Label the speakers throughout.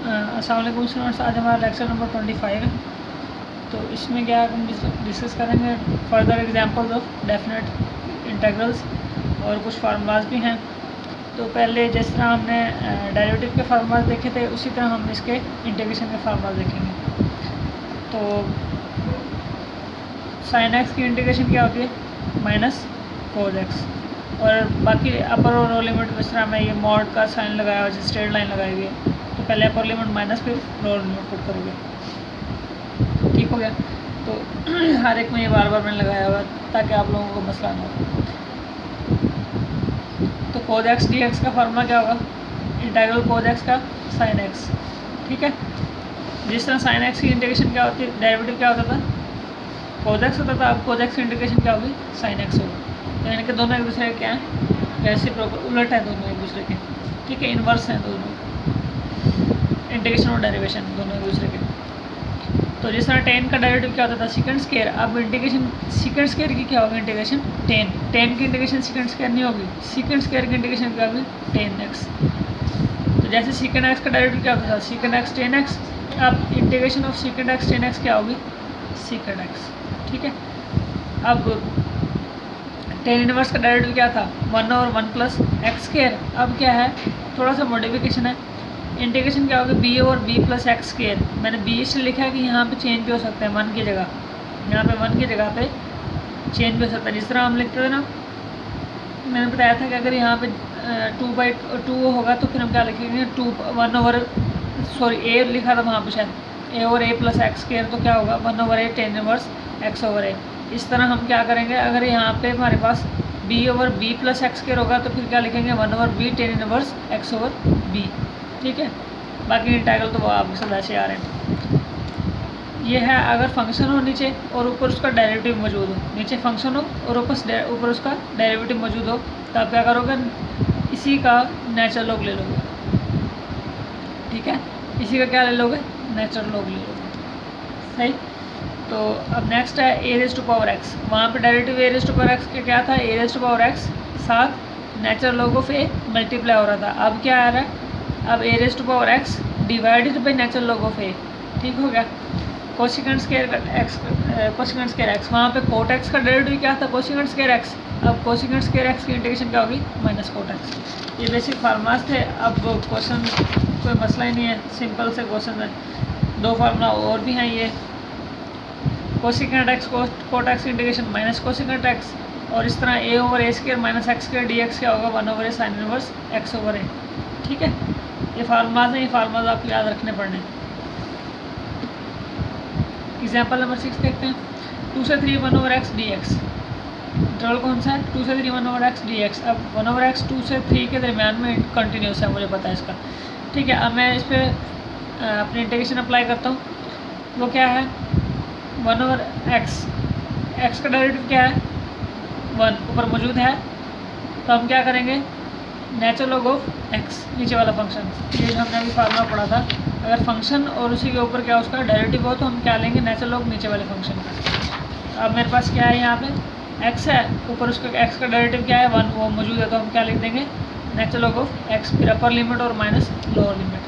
Speaker 1: अस्सलाम वालेकुम स्टूडेंट्स, आज हमारा लेक्चर नंबर 25 है। तो इसमें क्या हम डिस्कस करेंगे further examples of definite integrals और कुछ फार्मूलाज भी हैं। तो पहले जिस तरह हमने डेरिवेटिव के फार्मूलाज देखे थे, उसी तरह हम इसके इंटीग्रेशन के फार्मूलाज देखेंगे। तो साइन एक्स की इंटीग्रेशन क्या होती है? Minus cos x. और बाकी अपर और लोअर लिमिट इस तरह में ये मॉड का साइन लगाया हुआ, जैसे स्ट्रेट लाइन लगाई हुई है, तो पहले अपर लिमिट माइनस फिर लोअर लिमिट पुट करोगे। ठीक हो गया। तो हर एक में ये बार बार मैंने लगाया हुआ ताकि आप लोगों को मसला ना हो। तो कोस एक्स डी एक्स का फार्मूला क्या होगा? इंटीग्रल कोस एक्स का साइन एक्स। ठीक है। जिस तरह साइन एक्स की इंटीग्रेशन क्या होती है, डेरिवेटिव क्या होता था? कोस एक्स होता था। अब कोस एक्स की इंटीग्रेशन क्या होगी? साइन एक्स होगा। तो यानी कि दोनों एक दूसरे के क्या हैं? रेसिप्रोकल, उलट है दोनों एक दूसरे के। ठीक है, इन्वर्स हैं दोनों, इंटीग्रेशन और डेरिवेशन दोनों एक दूसरे के। तो जिस तरह टेन का डेरिवेटिव क्या होता था? Second square. अब इंटीग्रेशन सेकंड स्क्वायर की क्या होगी? इंटीग्रेशन टेन की इंटीग्रेशन सेकंड स्क्वायर नहीं होगी, सेकंड स्क्वायर की इंटीग्रेशन क्या होगी? Tan x. तो जैसे सेकंड एक्स का डेरिवेटिव क्या होता था? Second x tan x. अब integration of second x tan x क्या होगी? Second x. ठीक है। अब टेन इनवर्स का डेरिवेटिव क्या था? 1/1 प्लस एक्स स्क्वायर। अब क्या है? थोड़ा सा मॉडिफिकेशन है। इंटीग्रेशन क्या होगी? B over B plus x square. मैंने बी इसलिए लिखा है कि यहाँ पे चेंज भी हो सकता है, वन की जगह, यहाँ पे वन की जगह पे चेंज भी हो सकता है। जिस तरह हम लिखते थे ना, मैंने बताया था कि अगर यहाँ पे 2/2 होगा तो फिर हम क्या लिखेंगे? 1/, ए लिखा था वहाँ पे शायद, a over a plus x square, तो क्या होगा? 1/a tan inverse x over a. इस तरह हम क्या करेंगे? अगर यहाँ पे हमारे पास b over B plus x square होगा तो फिर क्या लिखेंगे? 1/b tan inverse x over b. ठीक है। बाकी इंटीग्रल तो वो आपके साथ ऐसे आ रहे हैं। ये है अगर फंक्शन हो नीचे और ऊपर उसका डेरिवेटिव मौजूद हो, नीचे फंक्शन हो और ऊपर उसका डेरिवेटिव मौजूद हो, तो आप क्या करोगे? इसी का नेचुरल लॉग ले लोगे। ठीक है, इसी का क्या ले लोगे? नेचुरल लॉग ले लोगे। सही। तो अब नेक्स्ट है a raise to power x. वहाँ पे derivative a raise to power x क्या था? A raise to power x साथ natural log of a multiply हो रहा था। अब क्या आ रहा है? अब a raise to power x divided by natural log of a. ठीक हो गया। Cosecant square x, cosecant square x, वहाँ पे कोट एक्स का डेरिवेटिव क्या था? Cosecant square x. अब कोसेकेंट स्क्वायर एक्स की इंटीग्रेशन क्या होगी? Minus cot x. ये बेसिक फार्मूलाज थे। अब क्वेश्चन कोई मसला ही नहीं है, सिंपल से क्वेश्चन है। दो फार्मूला और भी हैं ये, कोसेकेंट एक्स कोट एक्स की इंटीग्रेशन माइनस कोसेकेंट एक्स, और इस तरह a over a square minus x square d x क्या होगा? 1/a sine inverse x over a. ठीक है, ये फार्मूलाज हैं, ये फार्मूलाज आपको याद रखने पड़ने। एग्जाम्पल नंबर 6 देखते हैं। 2 से 3 1/x dx। इंटरवल कौन सा है? 2 से 3 1/x dx। अब 1/x 2 से 3 के दरमियान में कंटिन्यूस है, मुझे पता है इसका। ठीक है। अब मैं इस पर अपनी इंटीग्रेशन अप्लाई करता हूँ। वो क्या है? 1/x, एक्स का डेरिवेटिव क्या है? 1 ऊपर मौजूद है, तो हम क्या करेंगे? नेचुरल लॉग ऑफ एक्स, नीचे वाला फंक्शन, ये जो हमने अभी फार्मूला पढ़ा था। अगर फंक्शन और उसी के ऊपर क्या उसका डेरिवेटिव हो तो हम क्या लेंगे? नेचुरल लॉग नीचे वाले फंक्शन का। अब मेरे पास क्या है? यहाँ पे एक्स है, ऊपर उसका एक्स का डेरिवेटिव क्या है? 1, वो मौजूद है, तो हम क्या लिख देंगे? नेचुरल लॉग ऑफ एक्स, फिर अपर लिमिट और माइनस लोअर लिमिट।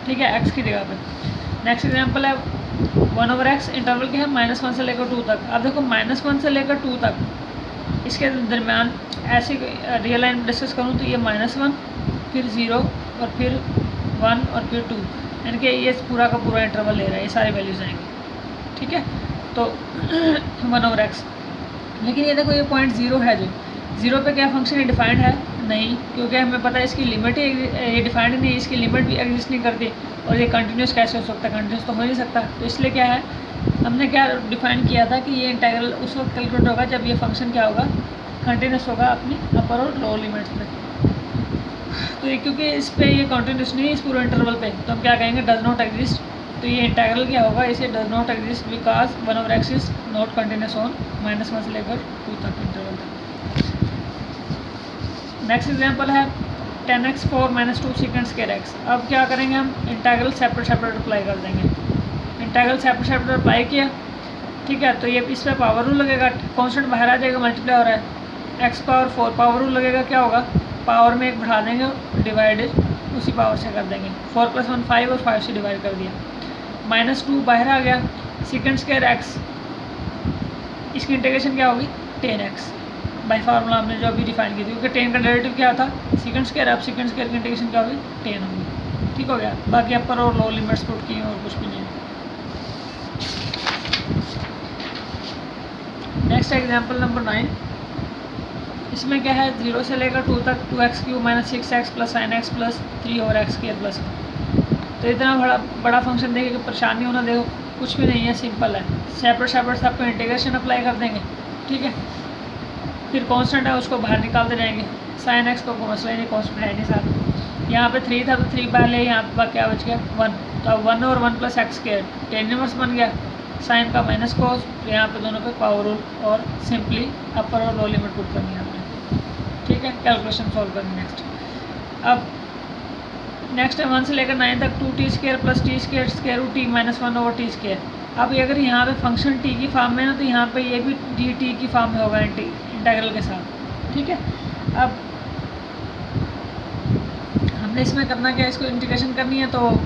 Speaker 1: ठीक है, एक्स की जगह पे। नेक्स्ट एग्जाम्पल है 1/x, इंटरवल क्या है? -1 से लेकर 2 तक। अब देखो -1 से लेकर 2 तक, इसके दरमियान ऐसे रियल लाइन डिस्कस करूँ तो ये -1, फिर 0 और फिर 1 और फिर 2, यानी कि ये पूरा का पूरा इंटरवल ले रहा है, ये सारी वैल्यूज आएंगी। ठीक है। तो 1/x, लेकिन ये देखो ये पॉइंट 0 है, जो 0 पे क्या फंक्शन डिफाइंड है? नहीं, क्योंकि हमें पता है इसकी लिमिट ही ये डिफाइंड नहीं, इसकी लिमिट भी एग्जिस्ट नहीं करती। और ये कंटिन्यूस कैसे हो सकता है? कंटिन्यूस तो हो नहीं सकता। तो इसलिए क्या है, हमने क्या डिफाइन किया था कि ये इंटीग्रल उस वक्त कैलकुलेट होगा जब ये फंक्शन क्या होगा? कंटिन्यूस होगा अपनी अपर और लोअर लिमिट्स में। तो ये क्योंकि इस पर ये कंटिन्यूस नहीं है इस पूरे इंटरवल पे, तो हम क्या कहेंगे? Does not exist. तो ये इंटीग्रल क्या होगा? इसे does not exist because 1/x is not continuous on -1 से लेकर 2 तक इंटरवल तक। नेक्स्ट एग्जांपल है 10x 4 - 2 सेकंड स्क्वायर एक्स। अब क्या करेंगे? हम इंटीग्रल सेपरेट अप्लाई कर देंगे। इंटीग्रल सेपरेट अप्लाई किया, ठीक है, तो ये इस पर पावर रूल लगेगा, कांस्टेंट बाहर आ जाएगा, मल्टीप्लाई हो रहा है, x पावर 4 पावर रूल लगेगा, क्या होगा? पावर में एक बढ़ा देंगे, डिवाइडेड उसी पावर से कर देंगे। 4 + 1 5 और 5 से डिवाइड कर दिया। -2 बाहर आ गया, सेकंड स्क्वायर एक्स, इसकी इंटीग्रेशन क्या होगी 10x बाई फार्मूला हमने जो अभी डिफाइन की थी, क्योंकि 10 का डेरिवेटिव क्या था सेकंड स्क्वायर, अब सेकंड स्क्वायर की इंटीग्रेशन क्या होगी 10 होगी। ठीक हो गया, बाकी अपर और लोअर लिमिट्स पुट की और कुछ भी नहीं। नेक्स्ट एग्जांपल नंबर 9, इसमें क्या है 0 से लेकर 2 तक 2x³ - 6x + sin x + 3 और x² + 1। तो इतना बड़ा फंक्शन देखे कि परेशानी होना, देखो कुछ भी नहीं है, सिंपल है। सेपरेट सब पे इंटीग्रेशन अप्लाई कर देंगे। ठीक है, फिर कांस्टेंट है उसको बाहर निकालते जाएंगे। sin x को मसला ही नहीं, कांस्टेंट है नहीं साथ। यहाँ पे 3 था तो 3 बाहर ले, यहाँ पे क्या बच गया 1, तो अब 1 और 1 + x² 10 इनवर्स बन गया। साइन का माइनस कोस, यहाँ पे दोनों पे पावर रूल और सिंपली अपर और लोअर लिमिट पुट करनी है हमने। ठीक है, कैलकुलेशन सॉल्व करनी नेक्स्ट। अब नेक्स्ट है 1 से लेकर 9 तक 2t² + t² √t - 1/t²। अब अगर यहाँ पे फंक्शन t की फॉर्म में है ना, तो यहाँ पे ये भी dt की फॉर्म में होगा इंटीग्रल के साथ। ठीक है, अब हमने इसमें करना क्या है, इसको इंटीग्रेशन करनी है, तो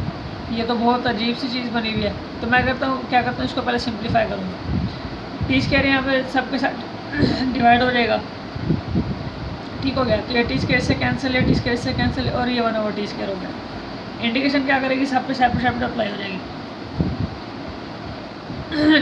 Speaker 1: ये तो बहुत अजीब सी चीज़ बनी हुई है। तो मैं करता हूँ क्या करता हूँ, इसको पहले सिंप्लीफाई करूँगा। t² यहाँ पे सबके साथ डिवाइड हो जाएगा। ठीक हो गया, तो ये t² से कैंसिल है, t² से कैंसिल और ये 1/t² हो गया। इंटीग्रेशन क्या करेगी, सब पे सेपरेट अप्लाई हो जाएगी।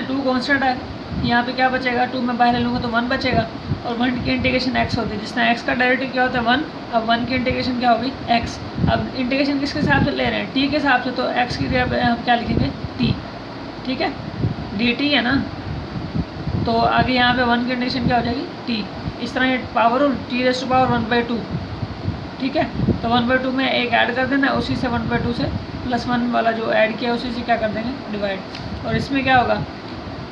Speaker 1: 2 कांस्टेंट है, यहाँ पे क्या बचेगा, 2 में बाहर लूँगा तो 1 बचेगा, और 1 की इंटीग्रेशन x होती है, जिसमें x का डेरिवेटिव क्या होता है 1। अब 1 की इंटीग्रेशन क्या होगी x। अब इंटीग्रेशन किसके हिसाब से ले रहे हैं, t के हिसाब से, तो x की जगह हम क्या लिखेंगे t। ठीक है, dt है ना, तो आगे यहाँ पे 1 की इंटीग्रेशन क्या हो जाएगी t। इस तरह ये पावर t⁻² 1/2। ठीक है, तो 1/2 में एक ऐड कर देना, उसी से 1/2 से +1 वाला जो ऐड किया उसी से क्या कर देंगे डिवाइड। और इसमें क्या होगा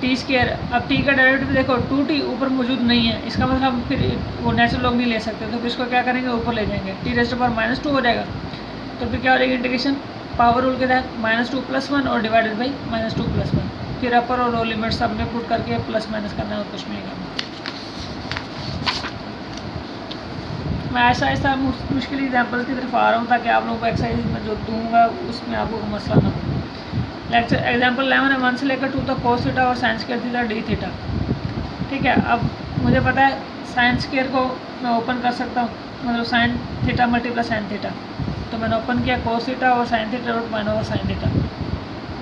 Speaker 1: t²। अब t का डेरिवेटिव देखो 2t ऊपर मौजूद नहीं है, इसका मतलब हम फिर वो नेचुरल लॉग नहीं ले सकते, तो फिर इसको क्या करेंगे ऊपर ले जाएंगे, t⁻² हो जाएगा। तो फिर क्या हो जाएगी इंटीग्रेशन पावर रूल के तहत -2 + 1 और डिवाइडेड बाई -2 + 1। फिर अपर और लोअर लिमिट सब में पुट करके प्लस माइनस करना है और कुछ नहीं करना। मैं ऐसा मुश्किल एग्जाम्पल की तरफ आ रहा हूँ ताकि आप लोगों को एक्सरसाइज में जो दूंगा उसमें आपको मसला ना हो। लेक्चर एग्जाम्पल 11 है 1 से लेकर 2 तक cos थीटा और sin square theta d theta. ठीक है, अब मुझे पता है sin स्क्वायर को मैं ओपन कर सकता हूँ, मतलब sin थीटा × sin थीटा, तो मैंने ओपन किया cos थीटा और sin थीटा √1/sin थीटा।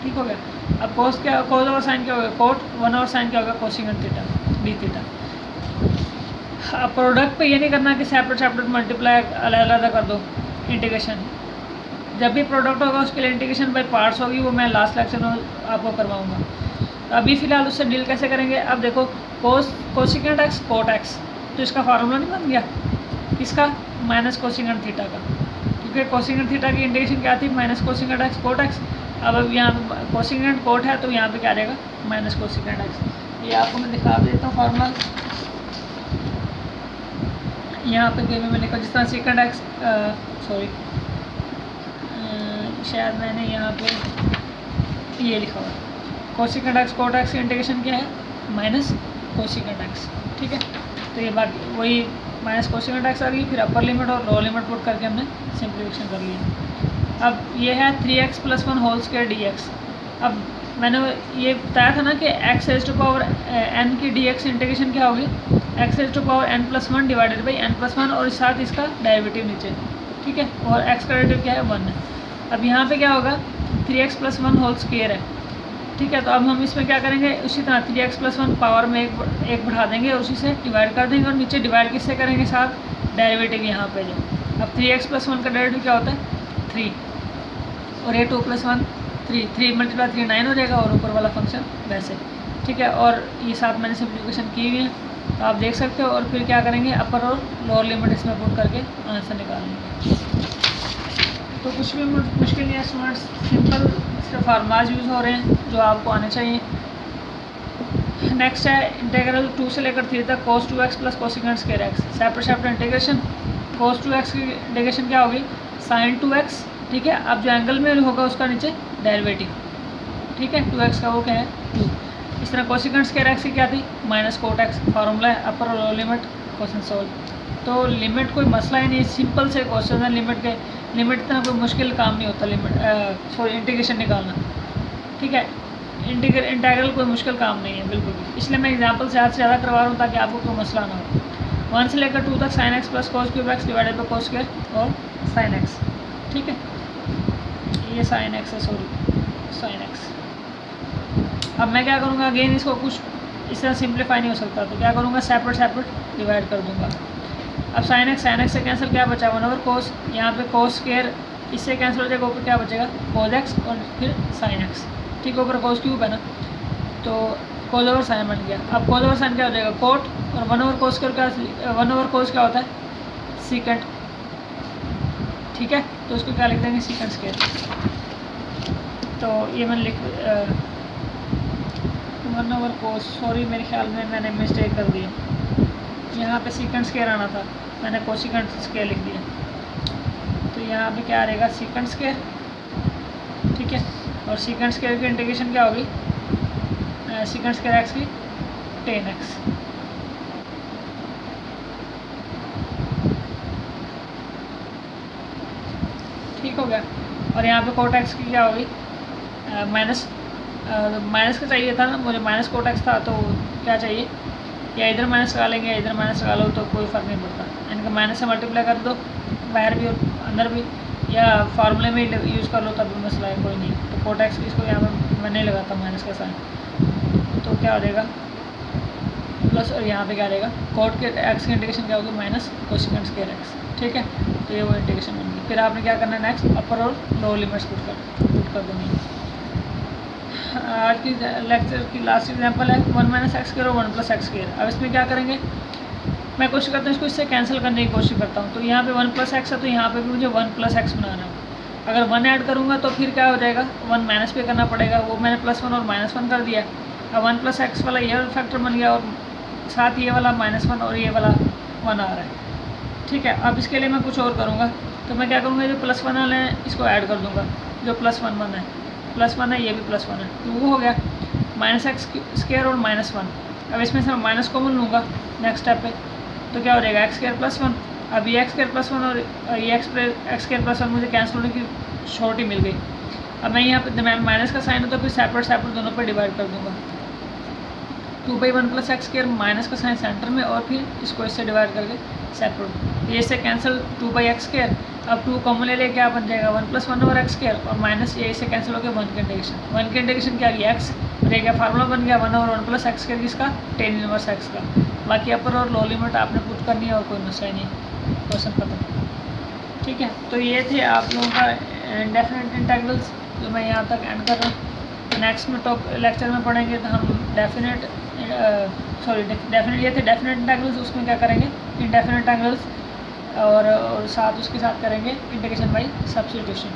Speaker 1: ठीक हो गया, अब cos और sin क्या होगा कोट, 1 और sin क्या होगा कोसिकेंट थीटा d थीटा। अब प्रोडक्ट पे ये नहीं करना कि सेपरेट मल्टीप्लाई अलग कर दो इंटीग्रेशन। जब भी प्रोडक्ट होगा उसके लिए इंटीग्रेशन बाय पार्ट्स होगी, वो मैं लास्ट लेक्चर में आपको करवाऊंगा। तो अभी फ़िलहाल उससे डील कैसे करेंगे। अब देखो कोसिकेंट x कोट x, तो इसका फार्मूला नहीं बन गया इसका माइनस कोसिकेंट थीटा का, क्योंकि कोसिकेंट थीटा की इंटीग्रेशन क्या थी -कोसिकेंट x कोट x। अब यहाँ कोसिकेंट कोट है तो यहाँ पे क्या आ जाएगा -कोसिकेंट x। ये आपको मैं दिखा देता हूँ फार्मूला, यहाँ पे गेम में लिखा जिस तरह सेकेंड एक्स शायद मैंने यहाँ पे ये लिखा हुआ कोसिकेंट x कोट x की इंटीग्रेशन क्या है माइनस कोसिकेंट x। ठीक है, तो ये बाकी वही माइनस कोसिकेंट x आ गई, फिर अपर लिमिट और लोअर लिमिट पुट करके हमने सिंप्लीफिकेशन कर लिया। अब ये है 3x + 1 होल स्क्वायर dx। अब मैंने ये बताया था ना कि x⁻n की dx इंटीग्रेशन क्या होगी x⁻n + 1 डिवाइडेड बाई n+1 और साथ इसका डेरिवेटिव नीचे। ठीक है, और x का डेरिवेटिव क्या है 1 है। अब यहाँ पे क्या होगा 3x + 1 होल स्क्वायर है। ठीक है, तो अब हम इसमें क्या करेंगे उसी तरह 3x + 1 पावर में एक बढ़ा देंगे और उसी से डिवाइड कर देंगे, और नीचे डिवाइड किससे करेंगे साथ डेरिवेटिव यहाँ पे जो। अब 3x + 1 का डेरिवेटिव क्या होता है 3, और ये 2 + 1 3 3 × 3 9 हो जाएगा, और ऊपर वाला फंक्शन वैसे। ठीक है, और ये साथ मैंने सिंप्लीफिकेशन की हुई है तो आप देख सकते हो। और फिर क्या करेंगे अपर और लोअर लिमिट इसमें पुट करके आंसर निकालेंगे। तो कुछ भी मुश्किल नहीं है स्टूडेंट्स, सिंपल सिर्फ फार्मूलाज यूज़ हो रहे हैं जो आपको आने चाहिए। नेक्स्ट है इंटीग्रल 2 से लेकर 3 तक cos 2x + cosecant square x। Separate integration cos 2x की इंटीग्रेशन क्या होगी sin 2x। ठीक है, अब जो एंगल में होगा उसका नीचे डेरिवेटिव। ठीक है, 2x का वो क्या है 2। इस तरह कोसिकेंट स्क्वायर x की क्या थी -कोट x। फार्मूला है अपर और लोअर लिमिट क्वेश्चन सॉल्व। तो लिमिट कोई मसला ही नहीं, सिंपल से क्वेश्चन है लिमिट के। लिमिट इतना कोई मुश्किल काम नहीं होता, इंटीग्रेशन निकालना, ठीक है। इंटीग्रल कोई मुश्किल काम नहीं है बिल्कुल भी, इसलिए मैं एग्जांपल से ज़्यादा करवा रहा हूँ ताकि आपको कोई मसला ना हो। 1 से लेकर 2 तक sine x plus cos cube x divided by cos square और साइन एक्स, ठीक है। ये साइन एक्स है, सॉरी साइन एक्स। अब मैं क्या करूँगा, अगेन इसको कुछ इस तरह सिंप्लीफाई नहीं हो सकता, तो क्या करूँगा, सेपरेट डिवाइड कर दूँगा। अब साइन एक्स से कैंसिल, क्या बचा 1 कोस, यहाँ पे कोस स्क्वायर इससे कैंसिल हो जाएगा, ऊपर क्या बचेगा कोस एक्स और फिर साइन एक्स, ठीक है। ऊपर कोस क्यूब है ना, तो कोस ओवर साइन बन गया। अब कोस ओवर साइन क्या हो जाएगा कोट, और 1 कोस स्क्वायर 1 कोस क्या होता है सीकेंट, ठीक है। तो उसको क्या लिख देंगे सीकेंट स्क्वायर। तो ये मैंने 1 कोस, सॉरी मेरे ख्याल में मैंने मिस्टेक कर दी, यहाँ पे सीकेंट स्क्वायर आना था, मैंने कोसिकेंट स्क्वायर लिख दिया। तो यहाँ पे क्या रहेगा सीकेंट स्क्वायर, ठीक है। और सीकेंट स्क्वायर की इंटीग्रेशन क्या होगी, सीकेंट स्क्वायर एक्स की tan x, ठीक हो गया। और यहाँ पे कोट एक्स की क्या होगी माइनस का चाहिए था ना मुझे, माइनस कोट एक्स था, तो क्या चाहिए, या इधर माइनस लगा लेंगे या इधर माइनस लगा लो, तो कोई फ़र्क नहीं पड़ता। इनका माइनस से मल्टीप्लाई कर दो बाहर भी और अंदर भी, या फार्मूले में यूज़ कर लो, तब भी मसला है, कोई नहीं। तो कोट एक्स की इसको यहाँ पर मैं नहीं लगाता माइनस का साइन, तो क्या हो जाएगा प्लस, और यहाँ पे क्या रहेगा कोट के एक्स की इंटीग्रेशन क्या होगी माइनस कोसिकेंट स्क्वायर एक्स, ठीक है। तो ये वो इंटीग्रेशन बन गई। फिर आपने क्या करना है नेक्स्ट, अपर और लोअर लिमिट्स पुट कर देंगे। आज की लेक्चर की लास्ट एग्जांपल है 1 - x स्क्वायर और 1 + x स्क्वायर। अब इसमें क्या करेंगे, मैं कोशिश करता हूँ इसको इससे कैंसिल करने की कोशिश करता हूँ। तो यहाँ पे 1 + x है, तो यहाँ पे भी मुझे 1 + x बनाना है। अगर 1 ऐड करूँगा तो फिर क्या हो जाएगा, 1 माइनस पे करना पड़ेगा, वो मैंने +1 और -1 कर दिया। अब 1 + x वाला ये फैक्टर बन गया, और साथ ये वाला -1 और ये वाला 1 आ रहा है, ठीक है। अब इसके लिए मैं कुछ और करूँगा, तो मैं क्या करूँगा, जो +1 वाले हैं इसको ऐड कर दूँगा, जो +1 है, +1 है, ये भी +1 है, तो वो हो गया -x स्क्वायर और -1। अब इसमें से मैं माइनस कॉमन लूँगा नेक्स्ट स्टेप पे, तो क्या हो जाएगा x स्क्वायर +1। अब ये x स्क्वायर +1 और ये x स्क्वायर +1 मुझे कैंसिल होने की शॉर्ट ही मिल गई। अब मैं यहाँ पे मैं माइनस का साइन है, तो फिर सेपरेट दोनों पे डिवाइड कर दूँगा। 2/1 + x स्क्वायर, माइनस का साइन सेंटर में, और फिर इसको इससे डिवाइड करके सेपरेट, ये से कैंसिल 2/x स्क्वायर। अब 2 कॉमन ले क्या बन जाएगा 1 + 1 और x स्क्वायर, और माइनस ये से कैंसिल हो गया 1 की इंटीग्रेशन। 1 की इंटीग्रेशन क्या गया x, और क्या फार्मूला बन गया 1 और 1 + x स्क्वायर किसका tan इनवर्स x का। बाकी अपर और लोअर लिमिट आपने पुट करनी है, और कोई मसला नहीं, क्वेश्चन खत्म, ठीक है। तो ये थे आप लोगों का इंडेफिनिट इंटीग्रल्स, जो मैं यहाँ तक एंड कर रहा हूँ। नेक्स्ट में लेक्चर में पढ़ेंगे तो हम डेफिनेट ये थे डेफिनेट इंटीग्रल्स, उसमें क्या करेंगे इंडेफिनिट इंटीग्रल्स, और साथ उसके साथ करेंगे इंटीग्रेशन बाय सब्स्टिट्यूशन।